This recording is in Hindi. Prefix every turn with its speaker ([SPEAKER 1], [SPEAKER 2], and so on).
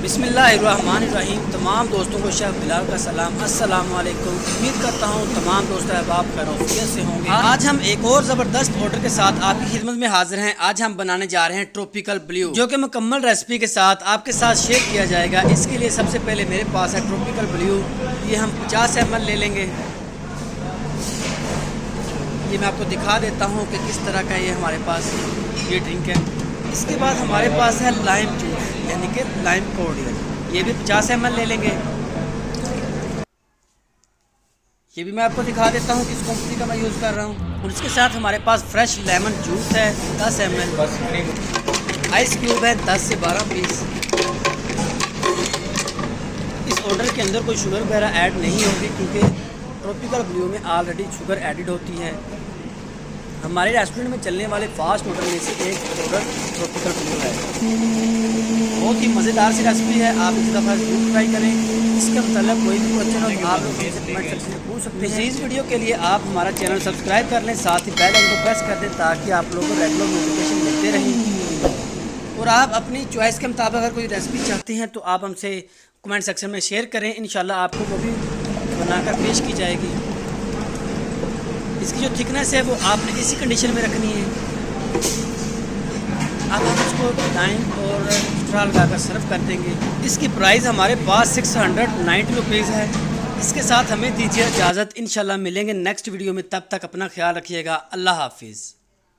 [SPEAKER 1] बिस्मिल्लाहिर्रहमानिर्रहीम। तमाम दोस्तों को शेफ़ बिलाल का सलाम। अस्सलाम वालेकुम। उम्मीद करता हूँ तमाम दोस्त अहबाब खैरियत से होंगे। आज हम एक और ज़बरदस्त ऑर्डर के साथ आपकी खिदमत में हाजिर हैं। आज हम बनाने जा रहे हैं ट्रॉपिकल ब्लू, जो कि मुकम्मल रेसिपी के साथ आपके साथ शेयर किया जाएगा। इसके लिए सबसे पहले मेरे पास है ट्रॉपिकल ब्लू। ये हम 50 ml ले लेंगे। ये मैं आपको दिखा देता हूँ कि किस तरह का ये हमारे पास ये ड्रिंक है। इसके बाद हमारे पास है लाइम जूस, यानी कि लाइम कोर्डियल। ये भी 50 ml ले लेंगे। ये भी मैं आपको दिखा देता हूँ किस कंपनी का मैं यूज़ कर रहा हूँ। और इसके साथ हमारे पास फ्रेश लेमन जूस है 10 ml। आइस क्यूब है 10 से 12 पीस। इस ऑर्डर के अंदर कोई शुगर वगैरह ऐड नहीं होगी, क्योंकि ट्रॉपिकल ब्लू में ऑलरेडी शुगर एडिड होती है। हमारे रेस्टोरेंट में चलने वाले फास्ट ऑर्डर में से एक ऑर्डर ट्रॉपिकल ब्लू है। बहुत ही मज़ेदार सी रेसिपी है, आप इस दफ़ा जरूर ट्राई करें। इसके मतलब कोई भी क्वेश्चन हो तो आप लोग मुझसे कमेंट सेक्शन में पूछ सकते हैं। इस वीडियो के लिए आप हमारा चैनल सब्सक्राइब कर लें, साथ ही बेल आइकन को प्रेस कर दें, ताकि आप लोगों को रेगुलर नोटिफिकेशन मिलते रहें। और आप अपनी चॉइस के मुताबिक अगर कोई रेसिपी चाहते हैं तो आप हमसे कमेंट सेक्शन में शेयर करें। इंशाल्लाह आपको वो भी बनाकर पेश की जाएगी। इसकी जो थिकनेस है वो आपने इसी कंडीशन में रखनी है। अब हम इसको लाइम और स्ट्रॉ लगाकर सर्व कर देंगे। इसकी प्राइस हमारे पास 690 रुपीज़ है। इसके साथ हमें दीजिए इजाज़त। इंशाल्लाह मिलेंगे नेक्स्ट वीडियो में। तब तक अपना ख्याल रखिएगा। अल्लाह हाफिज़।